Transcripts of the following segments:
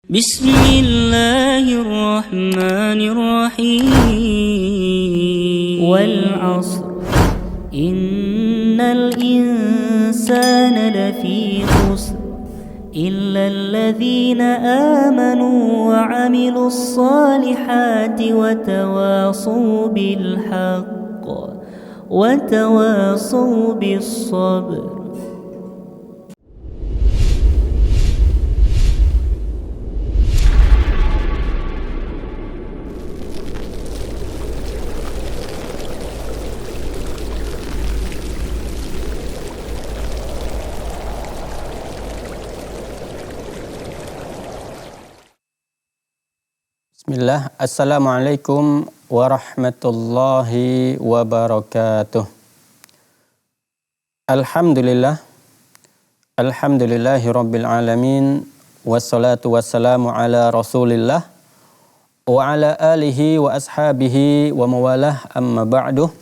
بسم الله الرحمن الرحيم والعصر إن الإنسان لفي خسر إلا الذين آمنوا وعملوا الصالحات وتواصوا بالحق وتواصوا بالصبر. Bismillah, Assalamualaikum warahmatullahi wabarakatuh. Alhamdulillahi rabbil alamin, wassalatu wassalamu ala rasulillah wa ala alihi wa ashabihi wa mawalah, amma ba'du.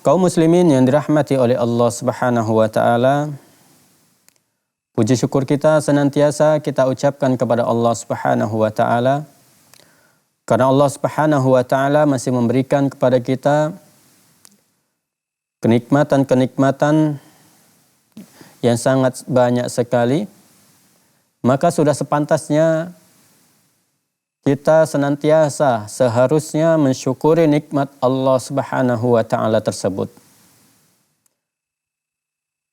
Kaum muslimin yang dirahmati oleh Allah Subhanahu wa ta'ala, puji syukur kita senantiasa kita ucapkan kepada Allah Subhanahu wa ta'ala, karena Allah Subhanahu wa ta'ala masih memberikan kepada kita kenikmatan-kenikmatan yang sangat banyak sekali. Maka sudah sepantasnya kita senantiasa seharusnya mensyukuri nikmat Allah Subhanahu wa ta'ala tersebut.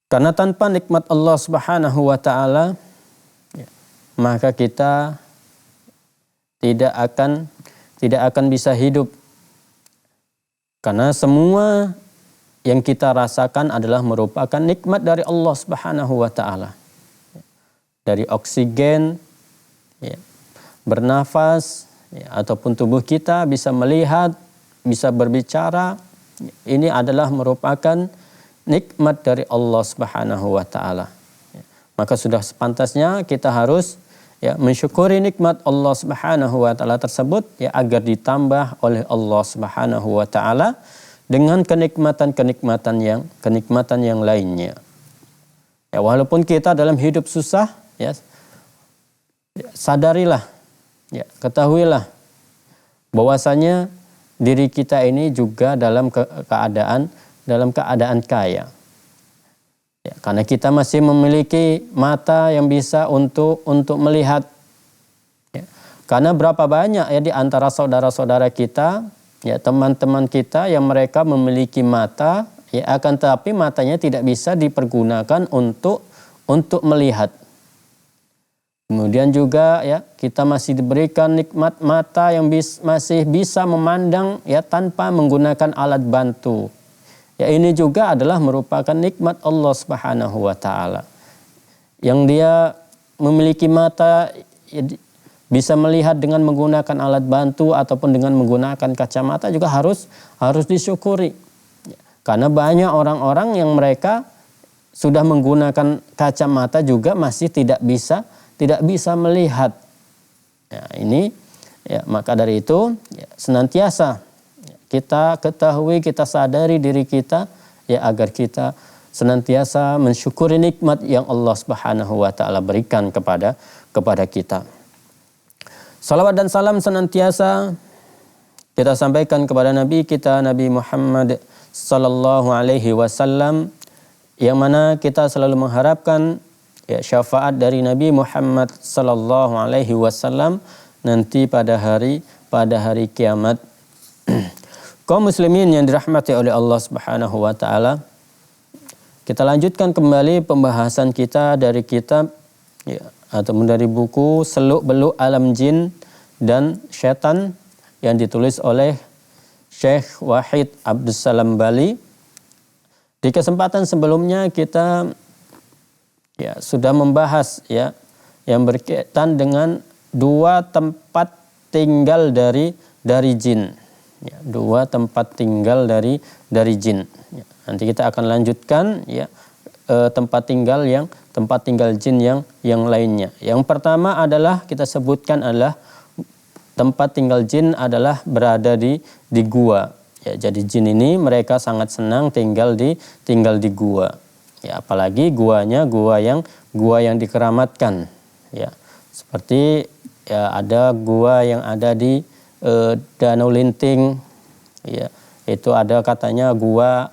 Karena tanpa nikmat Allah Subhanahu wa ta'ala, maka kita tidak akan bisa hidup. Karena semua yang kita rasakan adalah merupakan nikmat dari Allah Subhanahu wa ta'ala. Dari oksigen, bernafas, ataupun tubuh kita bisa melihat, bisa berbicara, ini adalah merupakan nikmat dari Allah Subhanahu wa ta'ala. Maka sudah sepantasnya kita harus mensyukuri nikmat Allah Subhanahu wa ta'ala tersebut agar ditambah oleh Allah Subhanahu wa ta'ala dengan kenikmatan yang lainnya. Walaupun kita dalam hidup susah, sadarilah, ketahuilah bahwasanya diri kita ini juga dalam keadaan kaya. Karena kita masih memiliki mata yang bisa untuk melihat. Karena berapa banyak di antara saudara-saudara kita, teman-teman kita yang mereka memiliki mata, akan tetapi matanya tidak bisa dipergunakan untuk melihat. Kemudian juga kita masih diberikan nikmat mata yang masih bisa memandang tanpa menggunakan alat bantu. Ini juga adalah merupakan nikmat Allah Subhanahu wa ta'ala. Yang dia memiliki mata bisa melihat dengan menggunakan alat bantu ataupun dengan menggunakan kacamata juga harus disyukuri. Karena banyak orang-orang yang mereka sudah menggunakan kacamata juga masih tidak bisa melihat. Maka dari itu senantiasa kita ketahui, kita sadari diri kita agar kita senantiasa mensyukuri nikmat yang Allah Subhanahu wa ta'ala berikan kepada kita. Salawat dan salam senantiasa kita sampaikan kepada Nabi kita, Nabi Muhammad sallallahu alaihi wasallam, yang mana kita selalu mengharapkan syafaat dari Nabi Muhammad sallallahu alaihi wasallam nanti pada hari kiamat. Kaum muslimin yang dirahmati oleh Allah Subhanahu wa ta'ala, kita lanjutkan kembali pembahasan kita dari kitab ataupun dari buku Seluk-Beluk Alam Jin dan Syaitan yang ditulis oleh Syekh Wahid Abdussalam Bali. Di kesempatan sebelumnya kita sudah membahas yang berkaitan dengan dua tempat tinggal dari jin. Dua tempat tinggal dari jin. Nanti kita akan lanjutkan tempat tinggal jin yang lainnya. Yang pertama adalah kita sebutkan adalah tempat tinggal jin adalah berada di gua. Jadi jin ini mereka sangat senang tinggal di gua. Apalagi guanya gua yang gua yang dikeramatkan, ya. Seperti ya ada gua yang ada di Danau Linting, ya. Itu ada katanya gua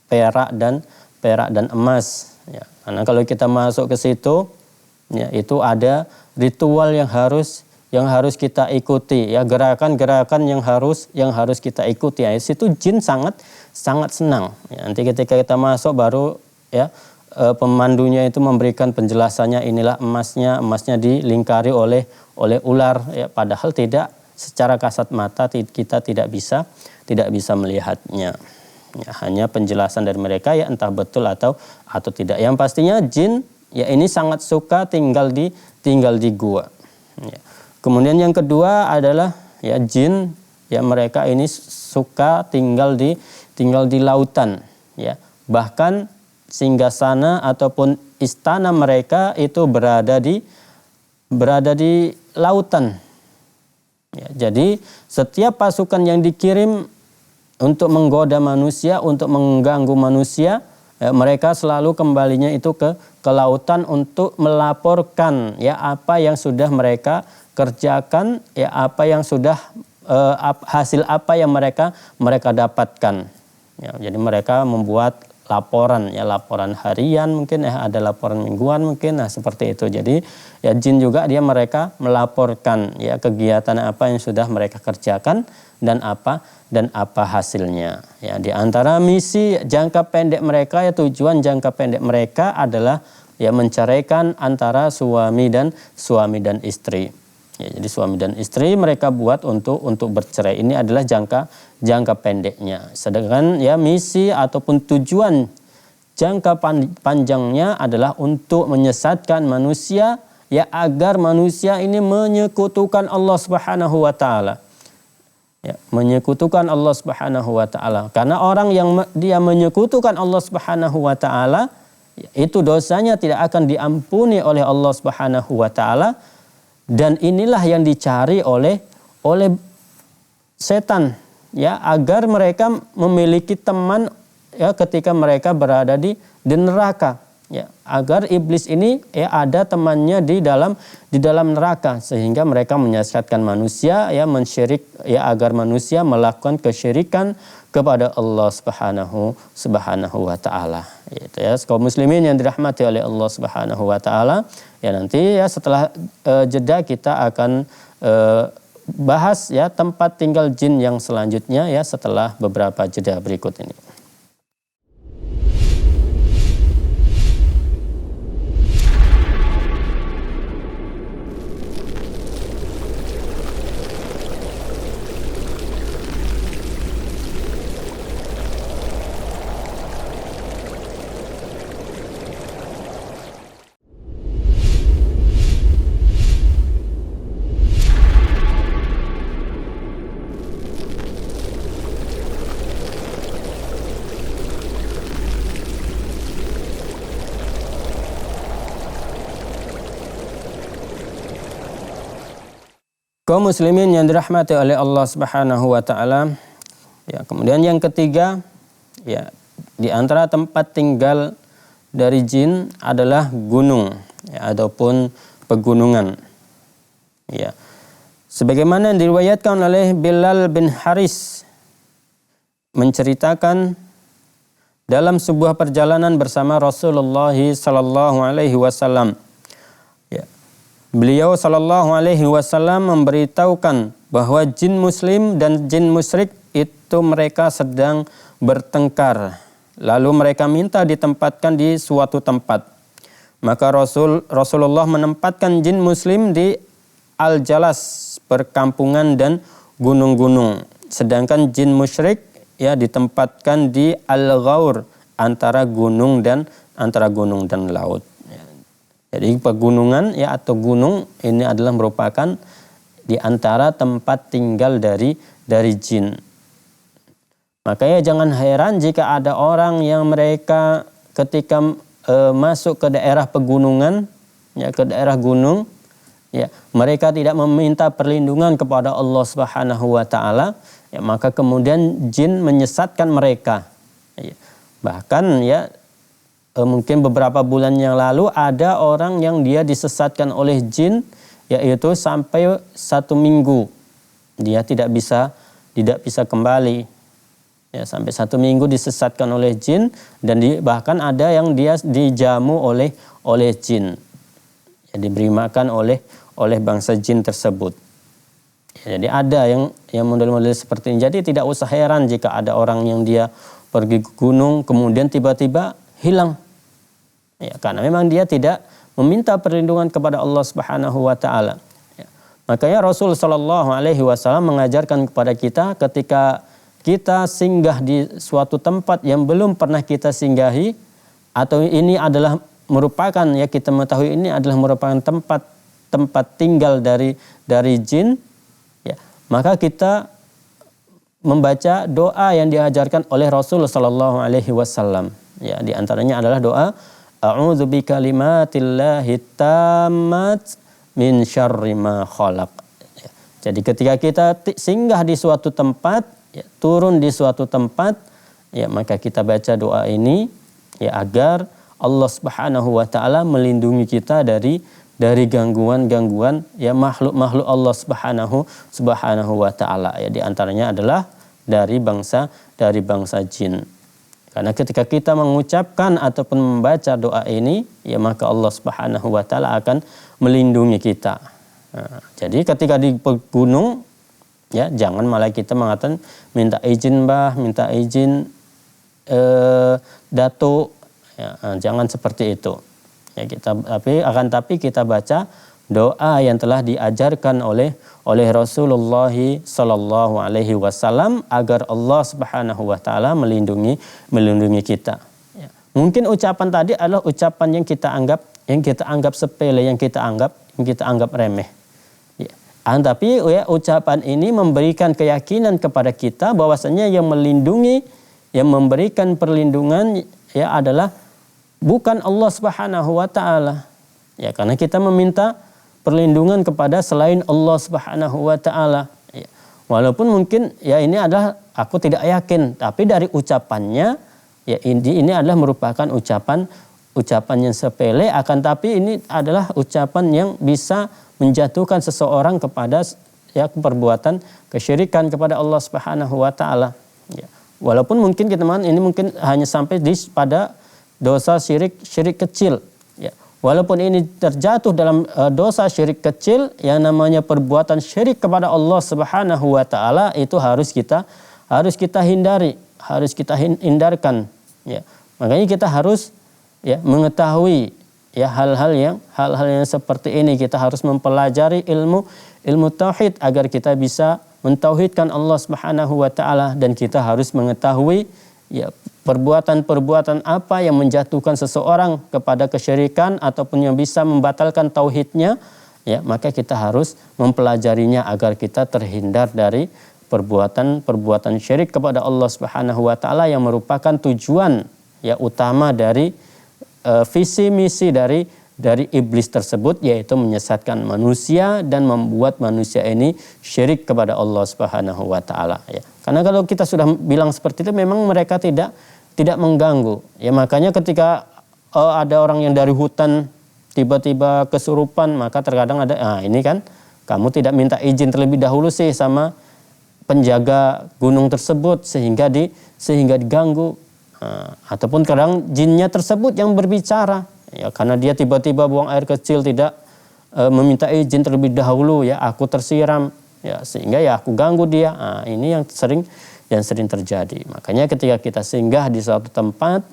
perak dan emas, ya. Karena kalau kita masuk ke situ, ya, itu ada ritual yang harus kita ikuti, ya, gerakan-gerakan yang harus kita ikuti. Ya, situ jin sangat senang. Ya, nanti ketika kita masuk baru ya pemandunya itu memberikan penjelasannya, inilah emasnya dilingkari oleh ular, ya, padahal tidak secara kasat mata kita tidak bisa melihatnya. Ya, hanya penjelasan dari mereka, ya, entah betul atau tidak. Yang pastinya jin ya ini sangat suka tinggal di gua. Ya. Kemudian yang kedua adalah ya jin, ya mereka ini suka tinggal di lautan, ya. Bahkan singgasana ataupun istana mereka itu berada di lautan. Ya, jadi setiap pasukan yang dikirim untuk menggoda manusia, untuk mengganggu manusia, ya, mereka selalu kembalinya itu ke lautan untuk melaporkan ya apa yang sudah mereka kerjakan, ya apa yang sudah hasil apa yang mereka dapatkan. Ya, jadi mereka membuat laporan, ya laporan harian mungkin, ya ada laporan mingguan mungkin, nah seperti itu. Jadi ya jin juga mereka melaporkan ya kegiatan apa yang sudah mereka kerjakan dan apa hasilnya. Ya, di antara misi jangka pendek mereka, ya tujuan jangka pendek mereka adalah ya menceraikan antara suami dan istri. Ya, jadi suami dan istri mereka buat untuk bercerai. Ini adalah jangka pendeknya. Sedangkan ya misi ataupun tujuan jangka panjangnya adalah untuk menyesatkan manusia, ya agar manusia ini menyekutukan Allah Subhanahu wa taala. Ya, menyekutukan Allah Subhanahu wa taala. Karena orang yang dia menyekutukan Allah Subhanahu wa taala, itu dosanya tidak akan diampuni oleh Allah Subhanahu wa taala. Dan inilah yang dicari oleh setan, ya agar mereka memiliki teman ya ketika mereka berada di neraka, ya agar iblis ini ya ada temannya di dalam neraka, sehingga mereka menyesatkan manusia, ya mensyirik, ya agar manusia melakukan kesyirikan kepada Allah Subhanahu wa taala. Itu ya kaum muslimin yang dirahmati oleh Allah Subhanahu wa taala. Ya nanti ya setelah jeda kita akan bahas ya tempat tinggal jin yang selanjutnya ya setelah beberapa jeda berikut ini. Kaum muslimin yang dirahmati oleh Allah Subhanahu wa taala. Ya, kemudian yang ketiga, ya di antara tempat tinggal dari jin adalah gunung, ya, ataupun pegunungan. Ya. Sebagaimana diriwayatkan oleh Bilal bin Haris menceritakan dalam sebuah perjalanan bersama Rasulullah sallallahu alaihi wasallam. Beliau sallallahu alaihi wasallam memberitahukan bahwa jin muslim dan jin musyrik itu mereka sedang bertengkar. Lalu mereka minta ditempatkan di suatu tempat. Maka Rasulullah menempatkan jin muslim di Al-Jalas, perkampungan dan gunung-gunung. Sedangkan jin musyrik ya ditempatkan di Al-Ghaur, antara gunung dan laut. Jadi pegunungan ya atau gunung ini adalah merupakan di antara tempat tinggal dari jin. Makanya jangan heran jika ada orang yang mereka ketika masuk ke daerah pegunungan, ya ke daerah gunung, ya mereka tidak meminta perlindungan kepada Allah Subhanahu wa taala, ya maka kemudian jin menyesatkan mereka. Ya, bahkan ya mungkin beberapa bulan yang lalu ada orang yang dia disesatkan oleh jin, yaitu sampai 1 minggu dia tidak bisa kembali. Ya, sampai 1 minggu disesatkan oleh jin, dan bahkan ada yang dia dijamu oleh jin. Ya, diberi makan oleh bangsa jin tersebut. Ya, jadi ada yang model-model seperti ini. Jadi tidak usah heran jika ada orang yang dia pergi ke gunung kemudian tiba-tiba hilang. Ya, karena memang dia tidak meminta perlindungan kepada Allah Subhanahu wa taala. Ya. Makanya Rasul sallallahu alaihi wasallam mengajarkan kepada kita ketika kita singgah di suatu tempat yang belum pernah kita singgahi, atau ini adalah merupakan, ya kita mengetahui ini adalah merupakan tempat tinggal dari jin, ya, maka kita membaca doa yang diajarkan oleh Rasul sallallahu alaihi wasallam. Ya, di antaranya adalah doa a'udzu bikalimatillahi tammat min syarri ma khalaq. Ya, jadi ketika kita singgah di suatu tempat, ya, turun di suatu tempat, ya, maka kita baca doa ini, ya, agar Allah Subhanahu wa taala melindungi kita dari gangguan-gangguan, ya, makhluk-makhluk Allah Subhanahu wa taala. Ya, di antaranya adalah dari bangsa jin. Karena ketika kita mengucapkan ataupun membaca doa ini, ya, maka Allah Subhanahu wa taala akan melindungi kita. Nah, jadi ketika di gunung, ya, jangan malah kita mengatakan minta izin Mbah, minta izin Datuk, ya, jangan seperti itu. Ya, tapi kita baca doa yang telah diajarkan oleh Rasulullah sallallahu alaihi wasallam agar Allah Subhanahu wa taala melindungi kita. Ya. Mungkin ucapan tadi adalah ucapan yang kita anggap sepele, yang kita anggap remeh. Tapi, ya, ucapan ini memberikan keyakinan kepada kita bahwasanya yang melindungi, yang memberikan perlindungan, ya, adalah bukan Allah Subhanahu wa taala. Ya, karena kita meminta perlindungan kepada selain Allah Subhanahu wa taala. Ya. Walaupun mungkin, ya, ini adalah aku tidak yakin, tapi dari ucapannya, ya, ini adalah merupakan ucapan yang sepele, akan tapi ini adalah ucapan yang bisa menjatuhkan seseorang kepada, ya, perbuatan kesyirikan kepada Allah Subhanahu wa taala. Ya. Walaupun mungkin ini mungkin hanya sampai pada dosa syirik kecil. Ya. Walaupun ini terjatuh dalam dosa syirik kecil, yang namanya perbuatan syirik kepada Allah Subhanahu wa taala itu harus kita hindari, harus kita hindarkan. Ya. Makanya kita harus, ya, mengetahui, ya, hal-hal yang seperti ini. Kita harus mempelajari ilmu tauhid agar kita bisa mentauhidkan Allah Subhanahu wa taala, dan kita harus mengetahui, ya, perbuatan-perbuatan apa yang menjatuhkan seseorang kepada kesyirikan ataupun yang bisa membatalkan tauhidnya, ya, maka kita harus mempelajarinya agar kita terhindar dari perbuatan syirik kepada Allah Subhanahu wa taala yang merupakan tujuan, ya, utama dari visi misi dari iblis tersebut, yaitu menyesatkan manusia dan membuat manusia ini syirik kepada Allah Subhanahu wa taala, ya. Karena kalau kita sudah bilang seperti itu, memang mereka tidak mengganggu. Ya, makanya ketika ada orang yang dari hutan tiba-tiba kesurupan, maka terkadang ada, ini kan kamu tidak minta izin terlebih dahulu sih sama penjaga gunung tersebut sehingga diganggu. Ataupun kadang jinnya tersebut yang berbicara, ya, karena dia tiba-tiba buang air kecil tidak meminta izin terlebih dahulu, ya, aku tersiram, ya, sehingga, ya, aku ganggu dia. Ini yang sering terjadi. Makanya ketika kita singgah di suatu tempat,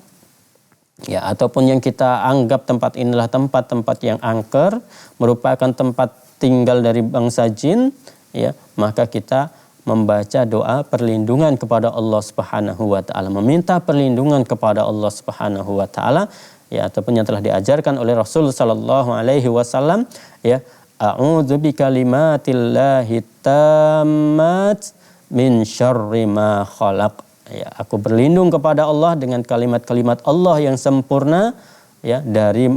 ya, ataupun yang kita anggap tempat inilah tempat yang angker, merupakan tempat tinggal dari bangsa jin, ya, maka kita membaca doa perlindungan kepada Allah Subhanahu wa taala, meminta perlindungan kepada Allah Subhanahu wa taala, ya, ataupun yang telah diajarkan oleh Rasul sallallahu alaihi wasallam, ya, a'udzu bikalimatillahi tammat min syarri ma khalaq. Ya, aku berlindung kepada Allah dengan kalimat-kalimat Allah yang sempurna, ya, dari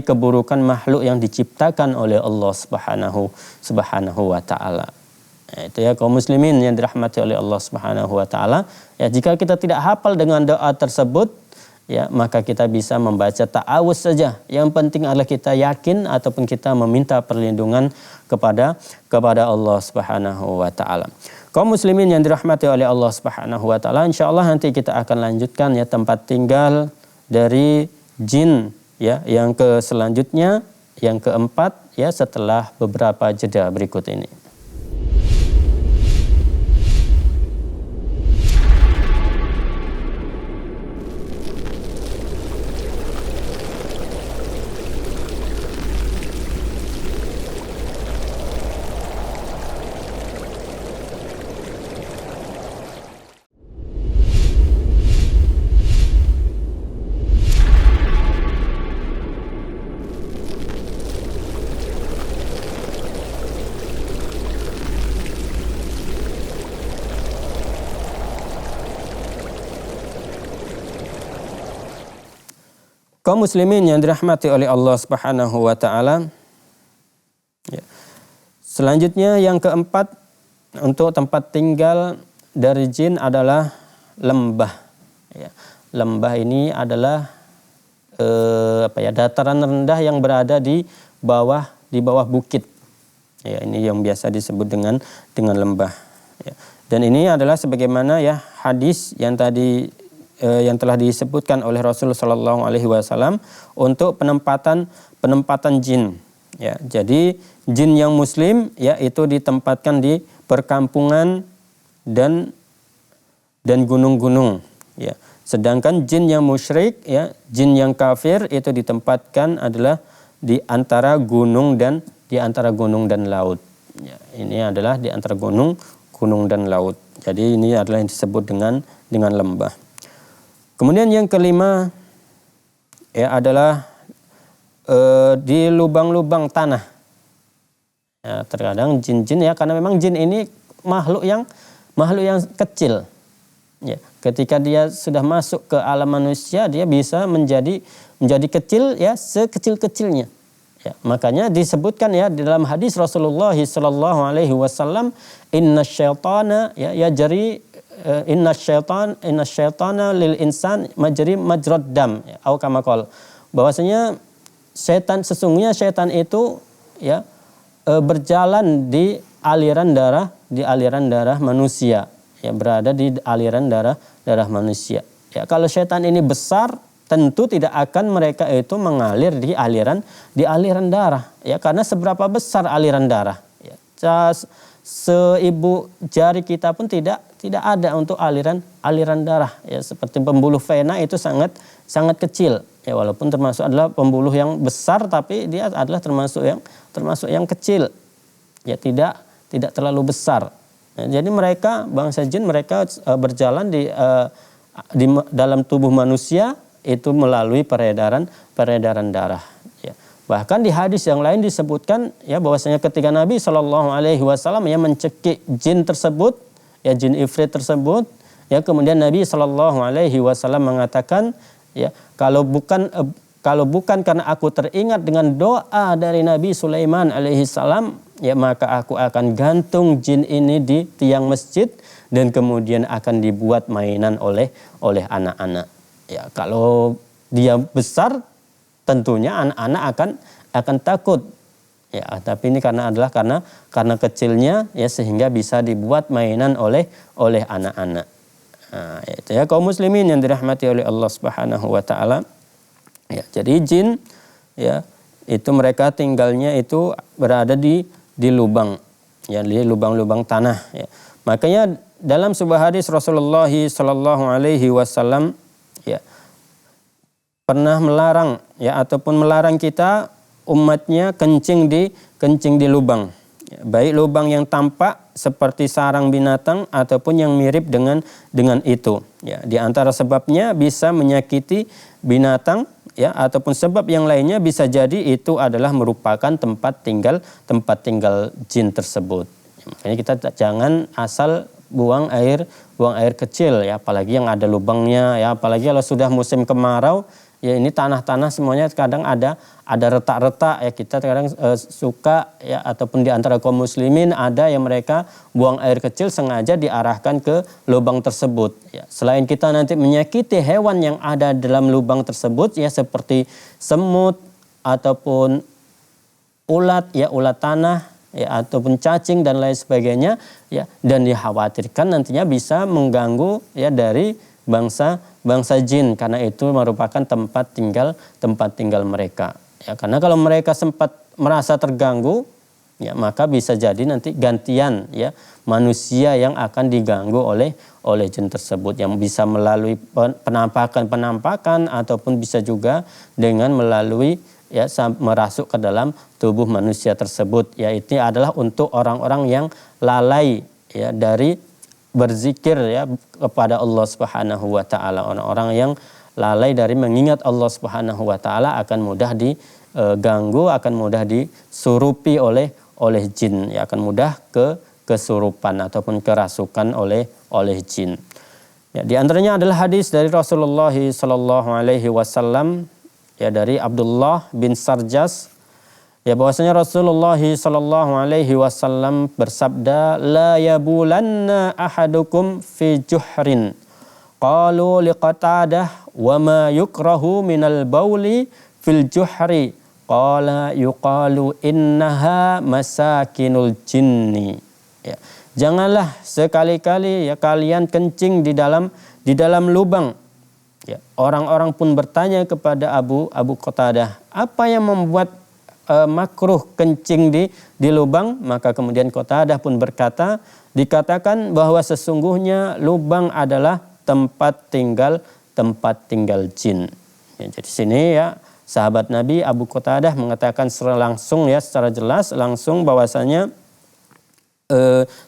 keburukan makhluk yang diciptakan oleh Allah Subhanahu wa taala. Itu, ya, kaum muslimin yang dirahmati oleh Allah Subhanahu wa taala. Ya, jika kita tidak hafal dengan doa tersebut, ya maka kita bisa membaca ta'awuz saja. Yang penting adalah kita yakin ataupun kita meminta perlindungan kepada Allah Subhanahu wa taala. Kaum muslimin yang dirahmati oleh Allah Subhanahu wa taala, insyaallah nanti kita akan lanjutkan ya tempat tinggal dari jin ya yang ke selanjutnya, yang keempat ya setelah beberapa jeda berikut ini. Kaum muslimin yang dirahmati oleh Allah Subhanahu wa taala. Ya. Selanjutnya yang keempat untuk tempat tinggal dari jin adalah lembah. Ya. Lembah ini adalah dataran rendah yang berada di bawah bukit. Ya, ini yang biasa disebut dengan lembah. Ya. Dan ini adalah sebagaimana ya hadis yang tadi yang telah disebutkan oleh Rasulullah Shallallahu Alaihi Wasallam untuk penempatan jin. Ya, jadi jin yang muslim ya itu ditempatkan di perkampungan dan gunung-gunung. Ya, sedangkan jin yang musyrik ya, jin yang kafir itu ditempatkan adalah di antara gunung dan laut. Ya, ini adalah di antara gunung dan laut. Jadi ini adalah yang disebut dengan lembah. Kemudian yang kelima ya adalah di lubang-lubang tanah. Ya, terkadang jin-jin ya karena memang jin ini makhluk yang kecil. Ya, ketika dia sudah masuk ke alam manusia dia bisa menjadi kecil ya sekecil-kecilnya. Ya, makanya disebutkan ya di dalam hadis Rasulullah sallallahu alaihi wasallam innasyaitana ya yajri innasyaitan lil insan majri majrad dam atau kama qala, bahwasanya sesungguhnya setan itu ya berjalan di aliran darah manusia, ya berada di aliran darah manusia. Ya, kalau setan ini besar tentu tidak akan mereka itu mengalir di aliran darah, ya karena seberapa besar aliran darah ya, seibu jari kita pun tidak ada untuk aliran darah ya, seperti pembuluh vena itu sangat kecil ya, walaupun adalah pembuluh yang besar tapi dia adalah termasuk yang kecil ya, tidak terlalu besar. Ya, jadi mereka bangsa jin mereka berjalan di dalam tubuh manusia itu melalui peredaran darah ya. Bahkan di hadis yang lain disebutkan ya bahwasanya ketika Nabi Shallallahu Alaihi Wasallam ya mencekik jin tersebut ya, jin ifrit tersebut ya, kemudian Nabi Shallallahu Alaihi Wasallam mengatakan ya kalau bukan karena aku teringat dengan doa dari Nabi Sulaiman alaihi salam ya, maka aku akan gantung jin ini di tiang masjid dan kemudian akan dibuat mainan oleh anak-anak. Ya, kalau dia besar tentunya anak-anak akan takut. Ya, tapi ini karena kecilnya ya sehingga bisa dibuat mainan oleh anak-anak. Nah, itu ya kaum muslimin yang dirahmati oleh Allah Subhanahu wa taala. Ya, jadi jin ya itu mereka tinggalnya itu berada di lubang ya, di lubang-lubang tanah ya. Makanya dalam sebuah hadis Rasulullah sallallahu alaihi wasallam ya pernah melarang ya ataupun melarang kita umatnya kencing di lubang ya, baik lubang yang tampak seperti sarang binatang ataupun yang mirip dengan itu ya. Di antara sebabnya bisa menyakiti binatang ya, ataupun sebab yang lainnya bisa jadi itu adalah merupakan tempat tinggal jin tersebut. Makanya kita jangan asal buang air kecil ya, apalagi yang ada lubangnya ya, apalagi kalau sudah musim kemarau ya ini tanah-tanah semuanya kadang ada retak-retak ya, kita kadang suka ya, ataupun di antara kaum muslimin ada yang mereka buang air kecil sengaja diarahkan ke lubang tersebut ya. Selain kita nanti menyakiti hewan yang ada dalam lubang tersebut ya, seperti semut ataupun ulat ya, ulat tanah ya, ataupun cacing dan lain sebagainya ya, dan dikhawatirkan nantinya bisa mengganggu ya dari bangsa jin, karena itu merupakan tempat tinggal mereka ya. Karena kalau mereka sempat merasa terganggu ya, maka bisa jadi nanti gantian ya manusia yang akan diganggu oleh jin tersebut, yang bisa melalui penampakan ataupun bisa juga dengan melalui ya merasuk ke dalam tubuh manusia tersebut ya. Itu adalah untuk orang-orang yang lalai ya dari berzikir ya kepada Allah Subhanahu wa taala. Orang-orang yang lalai dari mengingat Allah Subhanahu wa taala akan mudah diganggu, akan mudah disurupi oleh jin ya, akan mudah kesurupan ataupun kerasukan oleh jin. Ya, di antaranya adalah hadis dari Rasulullah sallallahu alaihi wasallam ya, dari Abdullah bin Sarjas ya, bahwasanya Rasulullah sallallahu alaihi wasallam bersabda, la yabulanna ahadukum fi juhrin. Qalu liqatadah wa ma yukrahu minal bauli fil juhri. Qala yuqalu innaha masakinul jinni. Ya. Janganlah sekali-kali ya kalian kencing di dalam lubang. Ya. Orang-orang pun bertanya kepada Abu Qatadah, apa yang membuat makruh kencing di lubang? Maka kemudian Qatadah pun berkata, dikatakan bahwa sesungguhnya lubang adalah tempat tinggal jin. Ya, jadi sini ya sahabat Nabi Abu Qatadah mengatakan secara jelas langsung bahwasanya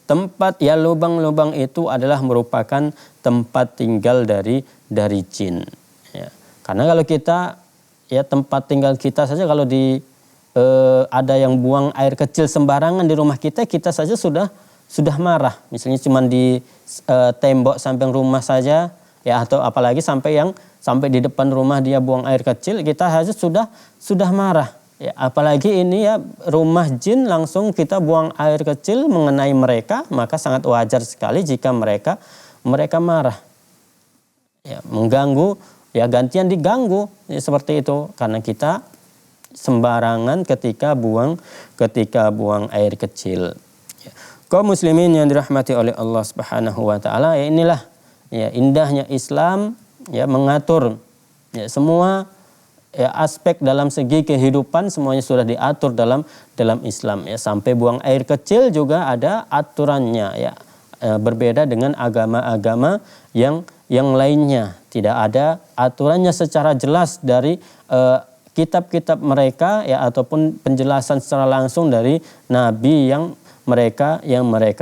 tempat ya lubang-lubang itu adalah merupakan tempat tinggal dari jin. Ya. Karena kalau kita ya tempat tinggal kita saja kalau ada yang buang air kecil sembarangan di rumah kita saja sudah marah. Misalnya cuma di tembok samping rumah saja ya, atau apalagi sampai di depan rumah dia buang air kecil, kita saja sudah marah. Ya, apalagi ini ya rumah jin, langsung kita buang air kecil mengenai mereka, maka sangat wajar sekali jika mereka marah. Ya, mengganggu ya, gantian diganggu ya, seperti itu karena kita sembarangan ketika buang air kecil. Ya. Kaum muslimin yang dirahmati oleh Allah Subhanahu wa taala, ya inilah ya indahnya Islam ya, mengatur ya semua ya aspek dalam segi kehidupan, semuanya sudah diatur dalam Islam ya. Sampai buang air kecil juga ada aturannya ya. Berbeda dengan agama-agama yang lainnya, tidak ada aturannya secara jelas dari kitab-kitab mereka ya, ataupun penjelasan secara langsung dari nabi yang mereka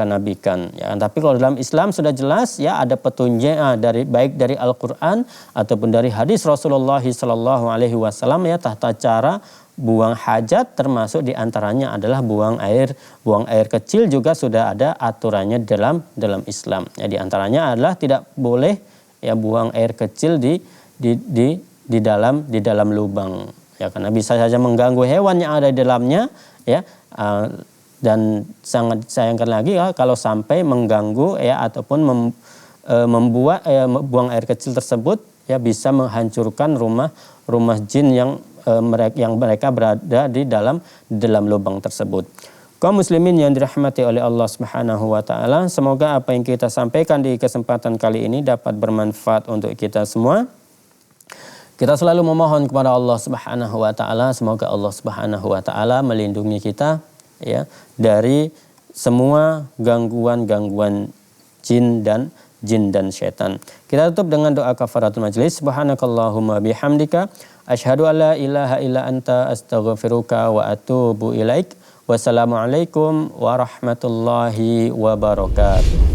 nabikan ya. Tapi kalau dalam Islam sudah jelas ya, ada petunjuk baik dari Al-Qur'an ataupun dari hadis Rasulullah sallallahu alaihi wasallam ya, tata cara buang hajat, termasuk diantaranya adalah buang air kecil juga sudah ada aturannya dalam Islam ya. Diantaranya adalah tidak boleh ya buang air kecil di dalam lubang ya, karena bisa saja mengganggu hewan yang ada di dalamnya ya. Dan sangat disayangkan lagi ya kalau sampai mengganggu ya, ataupun membuat buang air kecil tersebut ya bisa menghancurkan rumah jin yang mereka berada di dalam lubang tersebut. Kaum muslimin yang dirahmati oleh Allah Subhanahu wa taala, semoga apa yang kita sampaikan di kesempatan kali ini dapat bermanfaat untuk kita semua. Kita selalu memohon kepada Allah Subhanahu wa taala, semoga Allah Subhanahu wa taala melindungi kita ya dari semua gangguan jin dan syaitan. Kita tutup dengan doa kafaratul majlis. Subhanakallahumma bihamdika asyhadu an la ilaha illa anta astaghfiruka wa atubu ilaik. Wassalamualaikum warahmatullahi wabarakatuh.